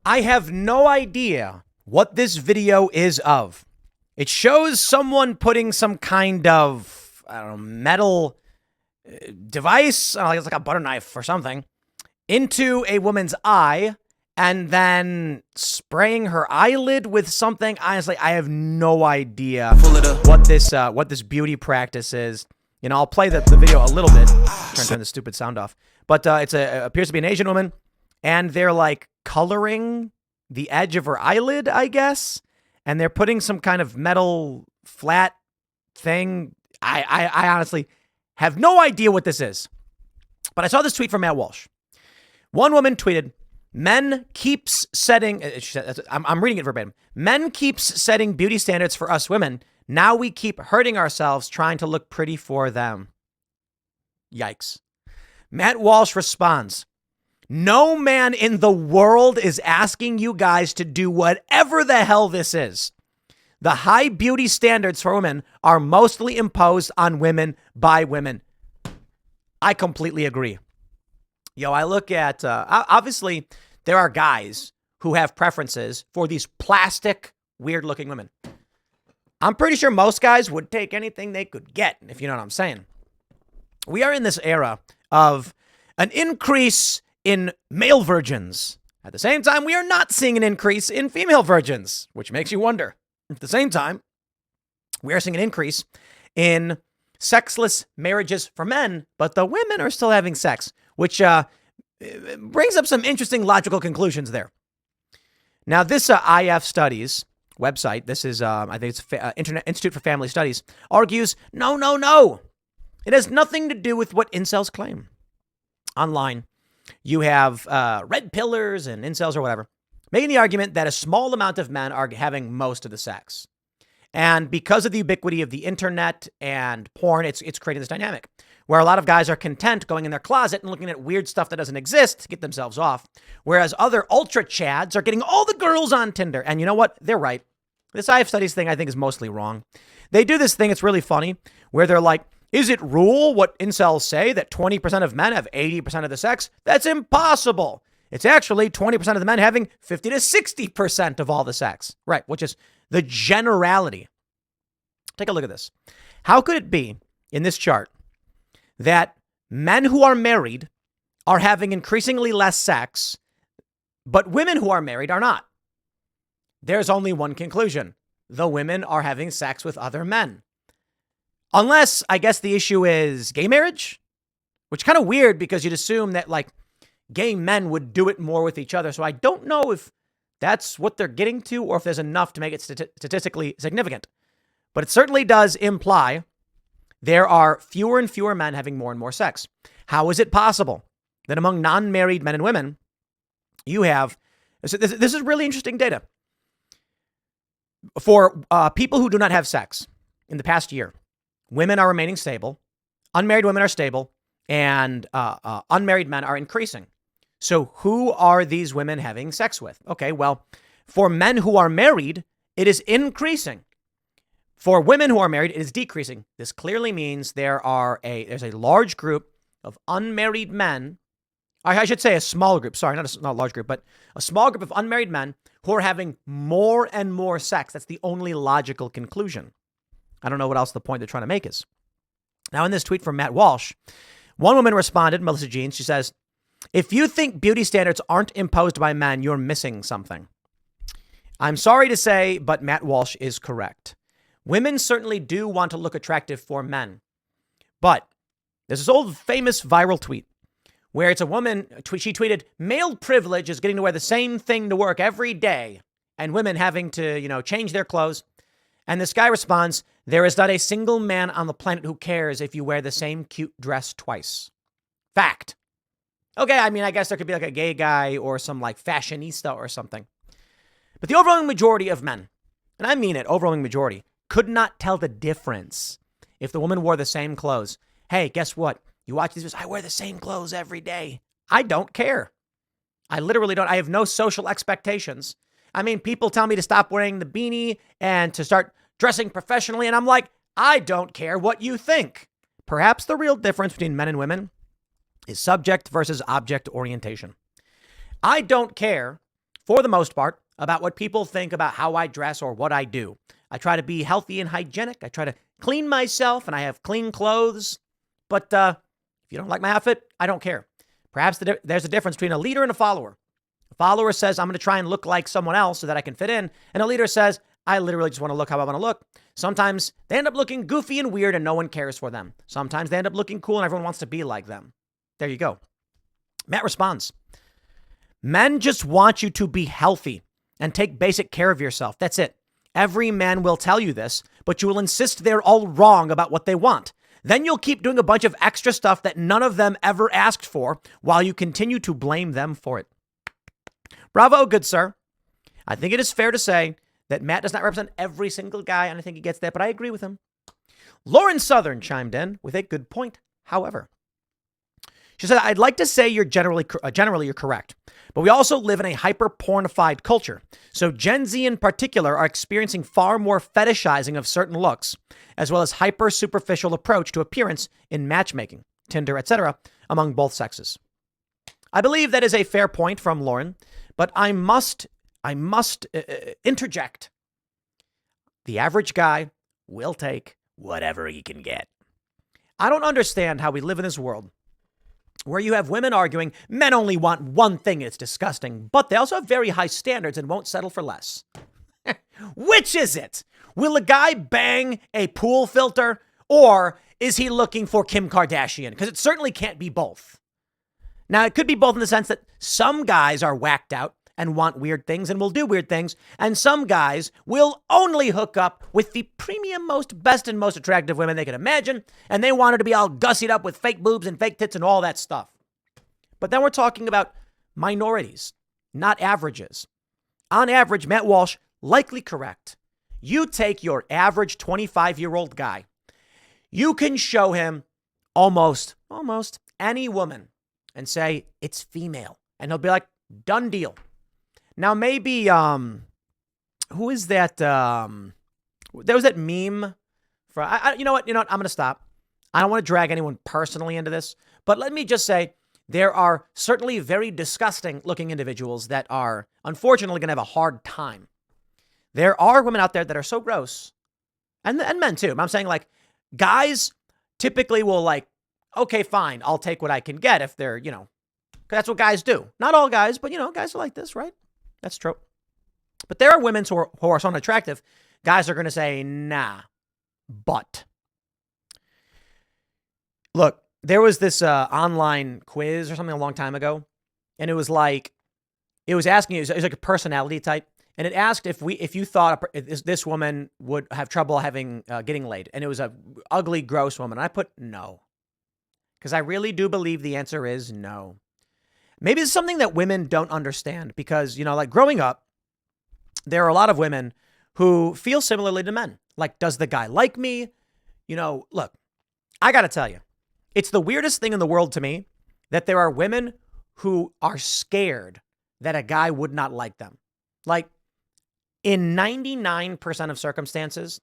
I have no idea what this video is of. It shows someone putting some kind of, I don't know, metal device, I don't know, it's like a butter knife or something, into a woman's eye and then spraying her eyelid with something. Honestly, I have no idea what this beauty practice is. You know, I'll play the video a little bit. Trying to turn the stupid sound off. But it appears to be an Asian woman, and they're like coloring the edge of her eyelid, I guess, and they're putting some kind of metal flat thing. I honestly have no idea what this is. But I saw this tweet from Matt Walsh. One woman tweeted, "Men keeps setting," I'm reading it verbatim. "Men keeps setting beauty standards for us women. Now we keep hurting ourselves trying to look pretty for them." Yikes. Matt Walsh responds, "No man in the world is asking you guys to do whatever the hell this is. The high beauty standards for women are mostly imposed on women by women." I completely agree. Yo, I look at, obviously, there are guys who have preferences for these plastic, weird-looking women. I'm pretty sure most guys would take anything they could get, if you know what I'm saying. We are in this era of an increase in male virgins. At the same time, we are not seeing an increase in female virgins, which makes you wonder. At the same time, we are seeing an increase in sexless marriages for men, but the women are still having sex, which brings up some interesting logical conclusions there. Now, this IF Studies website, this is, I think it's Internet Institute for Family Studies, argues, no. It has nothing to do with what incels claim. Online, you have red pillars and incels or whatever, making the argument that a small amount of men are having most of the sex. And because of the ubiquity of the internet and porn, it's creating this dynamic where a lot of guys are content going in their closet and looking at weird stuff that doesn't exist to get themselves off. Whereas other ultra chads are getting all the girls on Tinder. And you know what? They're right. This IF Studies thing, I think, is mostly wrong. They do this thing, it's really funny, where they're like, is it rule what incels say that 20% of men have 80% of the sex? That's impossible. It's actually 20% of the men having 50 to 60% of all the sex. Right, which is the generality. Take a look at this. How could it be in this chart that men who are married are having increasingly less sex, but women who are married are not? There's only one conclusion. The women are having sex with other men. Unless, I guess the issue is gay marriage, which is kind of weird because you'd assume that like gay men would do it more with each other. So I don't know if that's what they're getting to or if there's enough to make it statistically significant. But it certainly does imply there are fewer and fewer men having more and more sex. How is it possible that among non-married men and women, you have, this is really interesting data. For people who do not have sex in the past year, women are remaining stable, unmarried women are stable, and unmarried men are increasing. So who are these women having sex with? Okay, well, for men who are married, it is increasing. For women who are married, it is decreasing. This clearly means there's a large group of unmarried men. I should say a small group. Sorry, not a large group, but a small group of unmarried men who are having more and more sex. That's the only logical conclusion. I don't know what else the point they're trying to make is. Now, in this tweet from Matt Walsh, one woman responded, Melissa Jean, she says, "If you think beauty standards aren't imposed by men, you're missing something." I'm sorry to say, but Matt Walsh is correct. Women certainly do want to look attractive for men. But there's this old famous viral tweet where it's a woman, she tweeted, "Male privilege is getting to wear the same thing to work every day and women having to, change their clothes." And this guy responds, "There is not a single man on the planet who cares if you wear the same cute dress twice." Fact. Okay, I mean, I guess there could be like a gay guy or some like fashionista or something. But the overwhelming majority of men, and I mean it, overwhelming majority, could not tell the difference if the woman wore the same clothes. Hey, guess what? You watch these videos, I wear the same clothes every day. I don't care. I literally don't. I have no social expectations. I mean, people tell me to stop wearing the beanie and to start dressing professionally. And I'm like, I don't care what you think. Perhaps the real difference between men and women is subject versus object orientation. I don't care for the most part, about what people think about how I dress or what I do. I try to be healthy and hygienic. I try to clean myself, and I have clean clothes. But if you don't like my outfit, I don't care. Perhaps there's a difference between a leader and a follower. A follower says, I'm going to try and look like someone else so that I can fit in. And a leader says, I literally just want to look how I want to look. Sometimes they end up looking goofy and weird and no one cares for them. Sometimes they end up looking cool and everyone wants to be like them. There you go. Matt responds, men just want you to be healthy and take basic care of yourself. That's it. Every man will tell you this, but you will insist they're all wrong about what they want. Then you'll keep doing a bunch of extra stuff that none of them ever asked for while you continue to blame them for it. Bravo, good sir. I think it is fair to say that Matt does not represent every single guy, and I think he gets that, but I agree with him. Lauren Southern chimed in with a good point, however. She said, I'd like to say you're generally you're correct, but we also live in a hyper-pornified culture. So Gen Z in particular are experiencing far more fetishizing of certain looks, as well as hyper-superficial approach to appearance in matchmaking, Tinder, etc., among both sexes. I believe that is a fair point from Lauren, but I must interject. The average guy will take whatever he can get. I don't understand how we live in this world where you have women arguing men only want one thing, it's disgusting, but they also have very high standards and won't settle for less. Which is it? Will a guy bang a pool filter, or is he looking for Kim Kardashian? Because it certainly can't be both. Now, it could be both in the sense that some guys are whacked out and want weird things and will do weird things, and some guys will only hook up with the premium, most best and most attractive women they can imagine, and they want her to be all gussied up with fake boobs and fake tits and all that stuff. But then we're talking about minorities, not averages. On average, Matt Walsh, likely correct. You take your average 25-year-old guy, you can show him almost any woman and say it's female, and he'll be like, done deal. Now, maybe, who is that? There was that meme for, you know what, I'm going to stop. I don't want to drag anyone personally into this, but let me just say there are certainly very disgusting looking individuals that are unfortunately going to have a hard time. There are women out there that are so gross, and men too. I'm saying like guys typically will like, okay, fine, I'll take what I can get if they're, 'cause that's what guys do. Not all guys, but guys are like this, right? That's true. But there are women who are so unattractive. Guys are going to say, nah, but. Look, there was this online quiz or something a long time ago. And it was asking you, it was like a personality type. And it asked if you thought this woman would have trouble getting laid. And it was a ugly, gross woman. And I put no. Because I really do believe the answer is no. Maybe it's something that women don't understand because, like growing up, there are a lot of women who feel similarly to men. Like, does the guy like me? Look, I got to tell you, it's the weirdest thing in the world to me that there are women who are scared that a guy would not like them. Like, in 99% of circumstances,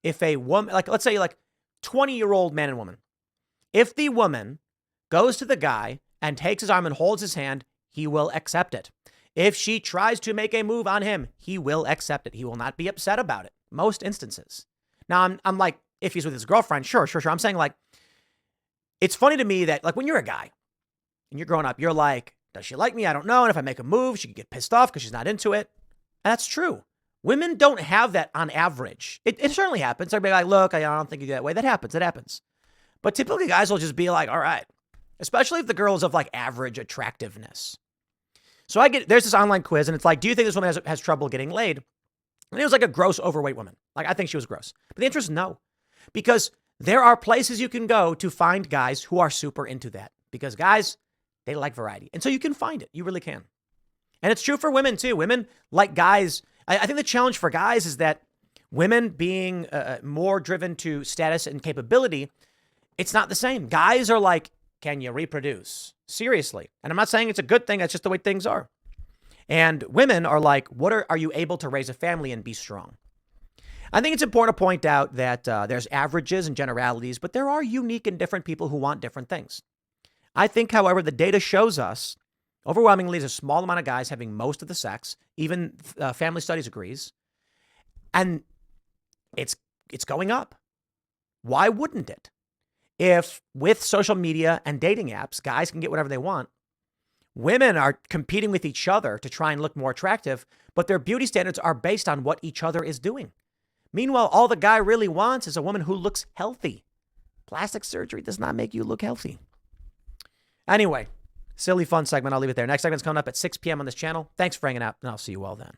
if a woman, like, let's say like 20-year-old man and woman, if the woman goes to the guy and takes his arm and holds his hand, he will accept it. If she tries to make a move on him, he will accept it. He will not be upset about it. Most instances. Now, I'm like, if he's with his girlfriend, sure. I'm saying like, it's funny to me that like when you're a guy and you're growing up, you're like, does she like me? I don't know. And if I make a move, she could get pissed off because she's not into it. And that's true. Women don't have that on average. It certainly happens. Everybody like, look, I don't think you do that way. That happens. It happens. But typically guys will just be like, all right. Especially if the girl is of like average attractiveness. So there's this online quiz and it's like, do you think this woman has trouble getting laid? And it was like a gross overweight woman. Like, I think she was gross. But the answer is no. Because there are places you can go to find guys who are super into that. Because guys, they like variety. And so you can find it. You really can. And it's true for women too. Women like guys. I think the challenge for guys is that women being more driven to status and capability, it's not the same. Guys are like, can you reproduce? Seriously. And I'm not saying it's a good thing. That's just the way things are. And women are like, are you able to raise a family and be strong? I think it's important to point out that there's averages and generalities, but there are unique and different people who want different things. I think, however, the data shows us Overwhelmingly, there's a small amount of guys having most of the sex. Even family studies agrees. And it's going up. Why wouldn't it? If with social media and dating apps, guys can get whatever they want, women are competing with each other to try and look more attractive, but their beauty standards are based on what each other is doing. Meanwhile, all the guy really wants is a woman who looks healthy. Plastic surgery does not make you look healthy. Anyway, silly fun segment. I'll leave it there. Next segment's coming up at 6 p.m. on this channel. Thanks for hanging out, and I'll see you all then.